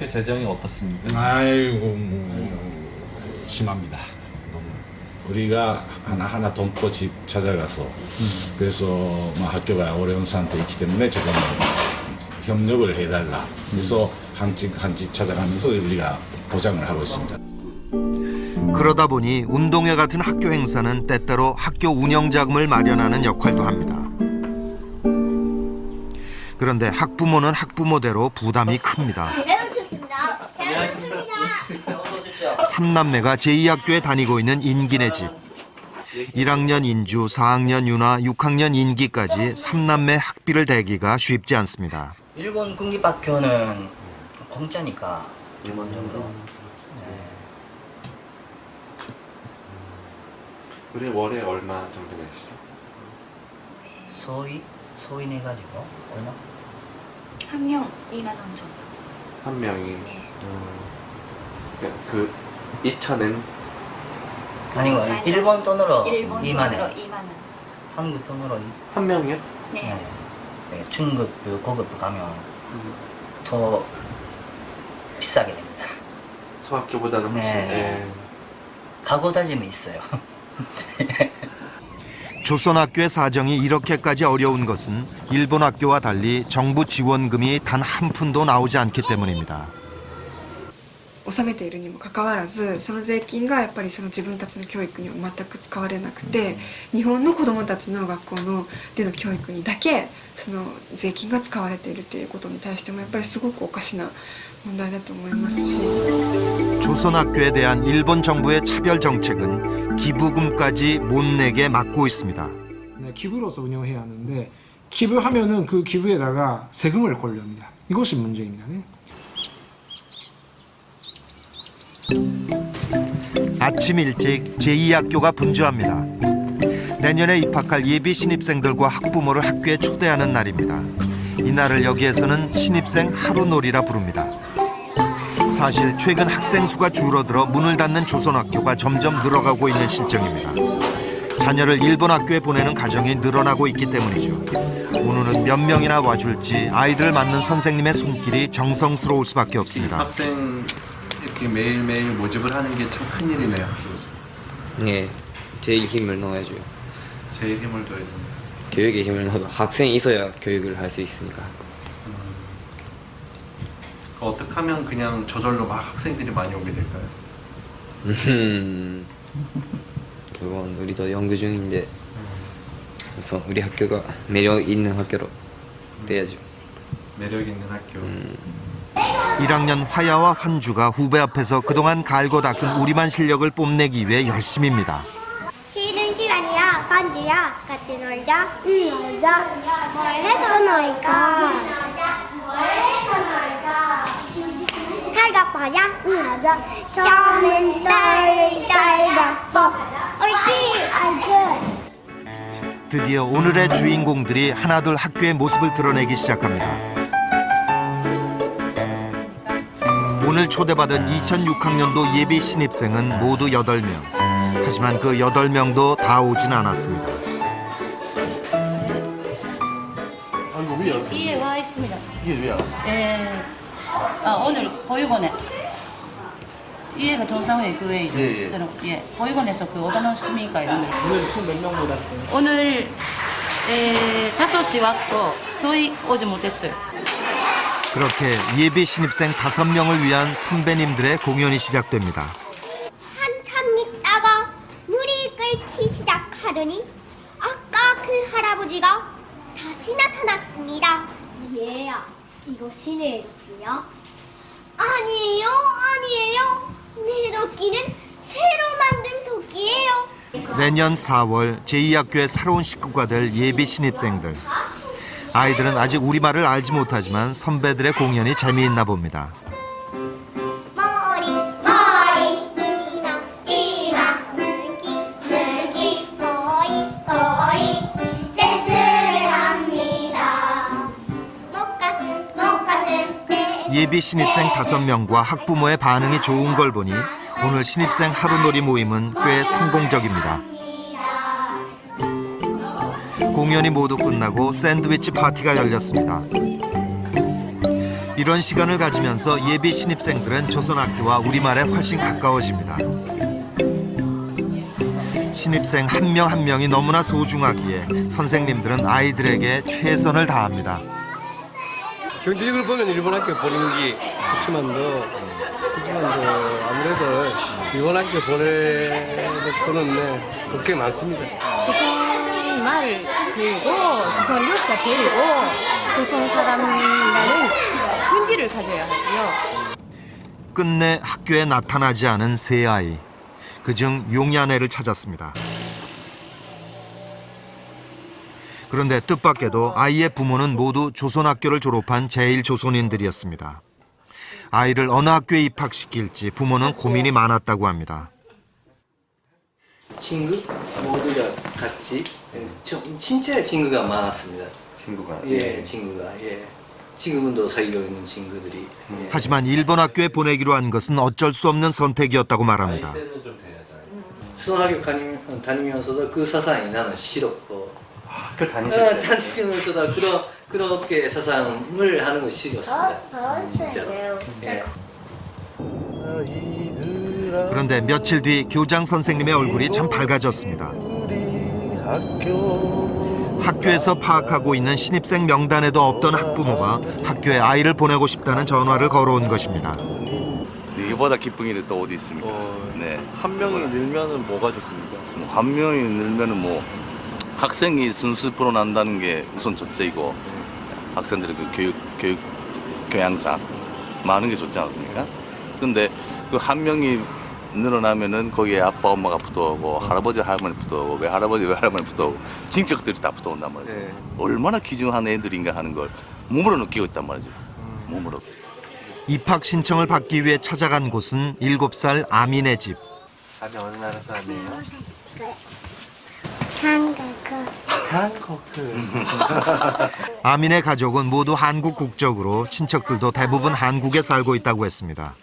학교 재정이 어떻습니까? 아이고 뭐 심합니다. 너무. 우리가 하나하나 돈보 집 찾아가서 그래서 뭐 학교가 어려운 상태에 있기 때문에 제가 뭐 협력을 해달라. 그래서 한 집 찾아가면서 우리가 보장을 하고 있습니다. 그러다 보니 운동회 같은 학교 행사는 때때로 학교 운영 자금을 마련하는 역할도 합니다. 그런데 학부모는 학부모대로 부담이 큽니다. 잘 오셨습니다. 잘 오셨습니다. 삼남매가 제2학교에 다니고 있는 인기네 집. 1학년 인주, 4학년 윤아, 6학년 인기까지 삼남매 학비를 대기가 쉽지 않습니다. 일본 국립학교는 공짜니까 기본적으로. 우리 월에 얼마 정도 내시죠? 소위 내가지고 얼마? 한 명 2만 원 정도. 한 명이. 네. 그 2천엔 아니고 맞아. 일본 돈으로 일본 2만 돈으로 원. 2만 원. 한국 돈으로 한 명이요? 네. 네, 중급, 고급 가면 더 비싸게 됩니다. 소학교보다는 훨씬. 네. 가구 다짐이 있어요. 조선학교의 사정이 이렇게까지 어려운 것은 일본 학교와 달리 정부 지원금이 단 한 푼도 나오지 않기 때문입니다. 納めているにもかかわらずその税金がやっぱりその自分たちの教育には全く使われなくて、日本の子どもたちの学校での教育にだけその税金が使われているということに対してもやっぱりすごくおかしな問題だと思いますし 조선학교에 대한 일본 정부의 차별 정책은 기부금까지 못 내게 막고 있습니다. 네, 기부로서 운영해야 하는데 기부하면은 그 기부에다가 세금을 꼴립니다. 이것이 문제입니다. 네. 아침 일찍 제2학교가 분주합니다. 내년에 입학할 예비 신입생들과 학부모를 학교에 초대하는 날입니다. 이날을 여기에서는 신입생 하루놀이라 부릅니다. 사실 최근 학생 수가 줄어들어 문을 닫는 조선학교가 점점 늘어가고 있는 실정입니다. 자녀를 일본 학교에 보내는 가정이 늘어나고 있기 때문이죠. 오늘은 몇 명이나 와줄지 아이들을 맡는 선생님의 손길이 정성스러울 수밖에 없습니다. 학생 이렇게 매일매일 모집을 하는 게 참 큰일이네요. 네, 제일 힘을 넣어야죠. 제일 힘을 둬야 됩니다. 교육에 힘을 넣어도 학생이 있어야 교육을 할 수 있으니까. 어떻게 하면 그냥 저절로 막 학생들이 많이 오게 될까요? 그건 우리도 연구 중인데, 그래서 우리 학교가 매력 있는 학교로 돼야죠. 매력 있는 학교. 1학년 화야와 환주가 후배 앞에서 그동안 갈고 닦은 우리만 실력을 뽐내기 위해 열심입니다. 쉬는 시간이야. 반지야. 같이 놀자. 놀자. 뭘 해서 놀까? 탈각파자. 맞아. 처음엔 탈각파. 옳지. 아이고. 드디어 오늘의 주인공들이 하나둘 학교의 모습을 드러내기 시작합니다. 오늘 초대받은 2006학년도 예비 신입생은 모두 8명. 하지만 그 8명도 다 오진 않았습니다. 이에 와 있습니다. 이게 왜요? 오늘 보육원에 이해가 정상회 교회이죠. 예. 보육원에서 그 오다노 시민과 이런 거. 오늘 총 몇 명 모았어요? 오늘 5시 왔고 소위 오지 못했어요. 그렇게 예비 신입생 5명을 위한 선배님들의 공연이 시작됩니다. 한참 있다가 물이 끓기 시작하더니 아까 그 할아버지가 다시 나타났습니다. 얘야, 이거 신의 도끼야? 아니에요, 아니에요. 내 도끼는 새로 만든 도끼예요. 내년 4월 제2학교의 새로운 식구가 될 예비 신입생들. 아이들은 아직 우리말을 알지 못하지만 선배들의 공연이 재미있나 봅니다. 머리, 이마, 물기, 거의 센스를 합니다. 목가슴, 예비 신입생 5명과 학부모의 반응이 좋은 걸 보니 오늘 신입생 하루놀이 모임은 꽤 성공적입니다. 공연이 모두 끝나고 샌드위치 파티가 열렸습니다. 이런 시간을 가지면서 예비 신입생들은 조선학교와 우리말에 훨씬 가까워집니다. 신입생 한 명 한 명이 너무나 소중하기에 선생님들은 아이들에게 최선을 다합니다. 경제적으로 보면 일본 학교 보내는 게 그렇지만도 아무래도 일본 학교 보내놓고는 그렇게 많습니다. 조선 말 배우고 조선 역사 배우고 조선 사람이라는 분지를 가져야 하고요. 끝내 학교에 나타나지 않은 세 아이. 그중 용이한 애를 찾았습니다. 그런데 뜻밖에도 아이의 부모는 모두 조선학교를 졸업한 제1조선인들이었습니다. 아이를 어느 학교에 입학시킬지 부모는 고민이 많았다고 합니다. 친구 모두가 같이 진짜 친구가 많았습니다. 친구가 예, 친구가 예. 지금도 사귀고 있는 친구들이. 예. 하지만 일본 학교에 보내기로 한 것은 어쩔 수 없는 선택이었다고 말합니다. 수학교 다니면서도 그 사상이 나는 싫었고. 학교 다니실 때 다니면서도 그렇게 사상을 하는 거 싫었습니다. 진짜로. 예. 그런데 며칠 뒤 교장 선생님의 얼굴이 참 밝아졌습니다. 학교에서 파악하고 있는 신입생 명단에도 없던 학부모가 학교에 아이를 보내고 싶다는 전화를 걸어온 것입니다. 이보다 기쁜 일이 또 어디 있습니까? 네. 한 명이 늘면은 뭐가 좋습니까? 한 명이 늘면은 뭐 학생이 순수 풀어난다는 게 우선 첫째이고 학생들의 그 교양상 많은 게 좋지 않습니까? 근데 그 한 명이 늘어나면은 거기에 아빠 엄마가 붙어오고 할아버지 할머니 붙어오고 외할아버지 외할머니 붙어오고 친척들이 다 붙어온단 말이죠. 네. 얼마나 귀중한 애들인가 하는 걸 몸으로 느끼고 있단 말이죠. 몸으로. 입학 신청을 받기 위해 찾아간 곳은 7살 아민의 집. 아니 어느 나라 사람이에요? 한국. 아민의 가족은 모두 한국 국적으로 친척들도 대부분 한국에 살고 있다고 했습니다.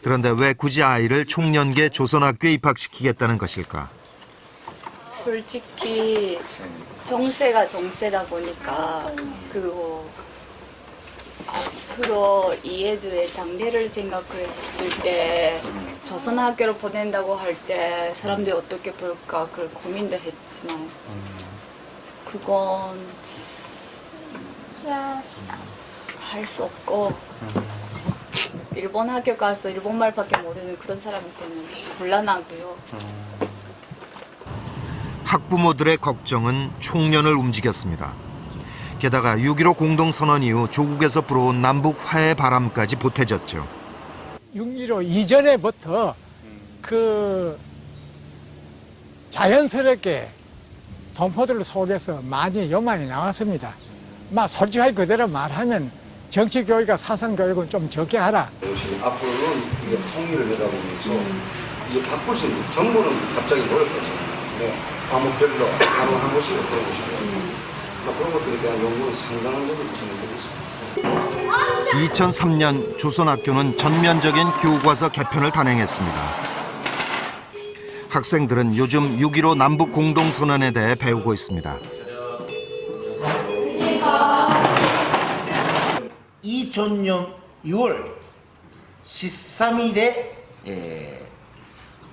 그런데 왜 굳이 아이를 총련계 조선학교에 입학시키겠다는 것일까? 솔직히 정세가 정세다 보니까 그리고 앞으로 이 애들의 장래를 생각을 했을 때 조선학교를 보낸다고 할 때 사람들이 어떻게 볼까 그 고민도 했지만 그건 할 수 없고 일본 학교 가서 일본말밖에 모르는 그런 사람한테는 곤란하고요. 학부모들의 걱정은 총련을 움직였습니다. 게다가 6.15 공동선언 이후 조국에서 불어온 남북 화해 바람까지 보태졌죠. 6.15 이전에부터 그 자연스럽게 동포들 속에서 많이 요망이 나왔습니다. 막 솔직하게 그대로 말하면 정치 교육과 사상 교육은 좀 적게 하라. 앞으로는 이게 통일을 내다보면서 이게 바꿀 수 있는 정부는 갑자기 모를 거죠. 네. 과목별로 하루 한 번씩 들어보시고 그런 것들에 대한 연구는 상당한 적을 진행되고 있습니다. 2003년 조선학교는 전면적인 교과서 개편을 단행했습니다. 학생들은 요즘 6.15 남북 공동선언에 대해 배우고 있습니다. 2000년 6월 13일에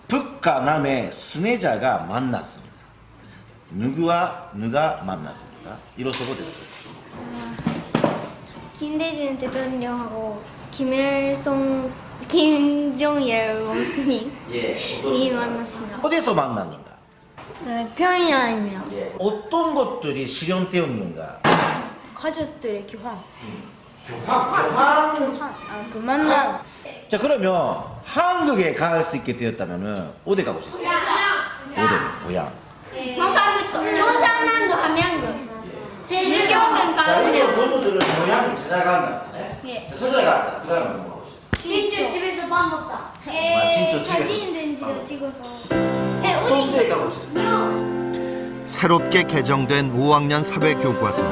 북한남의 순회자가 만났습니다. 누구와 누가 만났습니까? 이로서고 됩니다. 김대중 대통령하고 김정일 원수님이 만났습니다. 어디서 만났는가? 네, 평양이요. 어떤 것들이 실현되었는가? 가족들의 교환. 교환? 그 만남. 자, 그러면 한국에 갈 수 있게 되었다면은 어디 가고 싶어요? 어디? 고향. 경상남도 함양군. 제주도는 자, 부모들은 고향을 찾아간다. 네? 예. 찾아간다. 그 다음에 뭐 하고 싶어요? 진짜 집에서 밥 먹자. 진짜 집에서? 사진 된 찍어서. 어떤 데 가고 싶어요? 새롭게 개정된 5학년 사회교과서.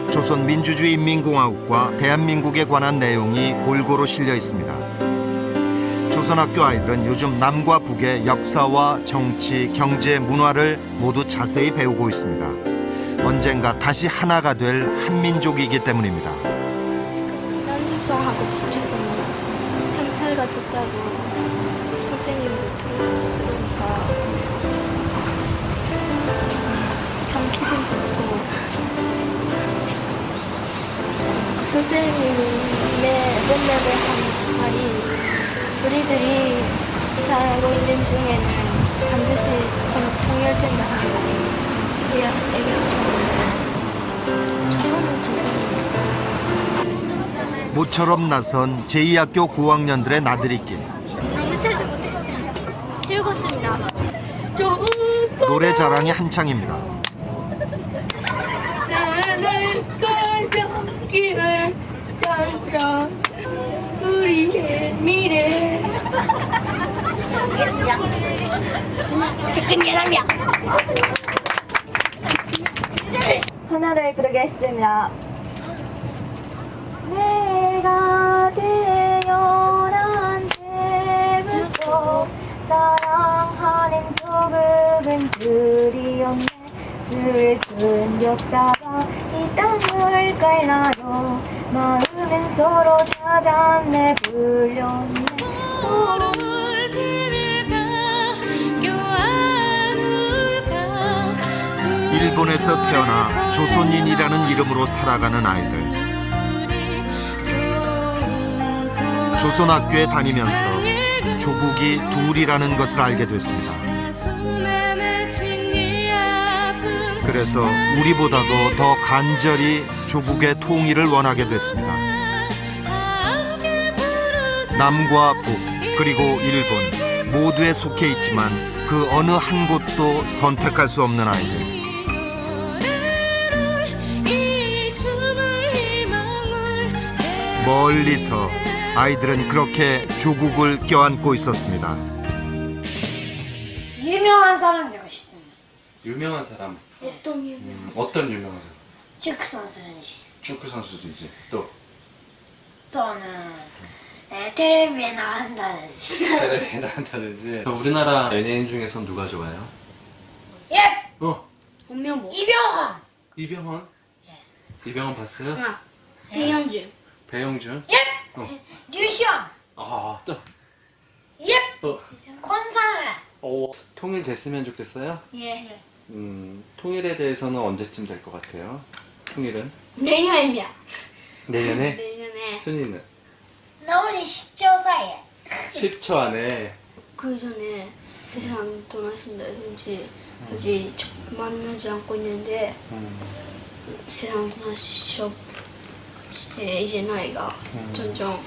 조선민주주의인민공화국과 대한민국에 관한 내용이 골고루 실려 있습니다. 조선학교 아이들은 요즘 남과 북의 역사와 정치, 경제, 문화를 모두 자세히 배우고 있습니다. 언젠가 다시 하나가 될 한민족이기 때문입니다. 수아하고 붙였으니 참 사이가 좋다고 선생님도 들으니까 참 기분 좋고 그 선생님이 맨날 한 말이 우리들이 살고 있는 중에는 반드시 통일된다 하는 말이 얘기하셨는데 조선은 조선입니다. 모처럼 나선 제2학교 고학년들의 나들이길. 너무 찾지 못했습니다. 즐겁습니다. 노래 자랑이 한창입니다. 우리의 미래. 하나를 부르겠습니다. 내가 태어난 때부터 사랑하는 조국은 그리웠네. 슬픈 역사가 있다는 걸 나도 마음은 서로 찾았네. 불렸네. 일본에서 태어나 조선인이라는 이름으로 살아가는 아이들. 조선학교에 다니면서 조국이 둘이라는 것을 알게 됐습니다. 그래서 우리보다도 더 간절히 조국의 통일을 원하게 됐습니다. 남과 북 그리고 일본 모두에 속해 있지만 그 어느 한 곳도 선택할 수 없는 아이들. 멀리서 아이들은 그렇게 조국을 껴안고 있었습니다. 유명한 사람 되고 싶어요. 유명한 사람. 어떤 유명? 어떤 유명한 사람? 축구 선수인지. 축구 선수들이지. 또 또는 텔레비에 나온다든지. 텔레비에 나온다든지. 우리나라 연예인 중에선 누가 좋아요? 예. 본명뭐? 이병헌. 이병헌? 이병헌 봤어요? 배현준. 배영준? 예. 류시원. 또. 예. 권상우. 통일 됐으면 좋겠어요? 예. 통일에 대해서는 언제쯤 될 것 같아요? 통일은? 내년입니다. 내년에? 내년에. 순위는? 나머지 10초 사이에. 10초 안에. 그 전에 세상 떠나신다든지 아직 만나지 않고 있는데 세상 떠나시죠. 이제 나이가 점점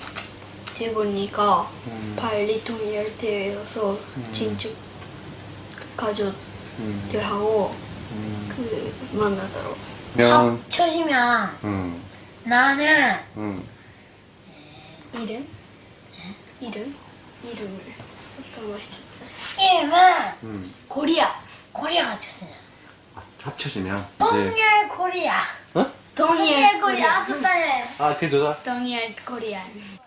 되보니까 빨리 통일되어서 진즉 가족들하고 그 만나서로 합쳐지면 나는 이름을 어떤 것이죠? 이름은 코리아 쳤어요. 합쳐지면 동일 코리아. 어? 동일 코리아 좋다네. 그게 좋아? 동일 코리아.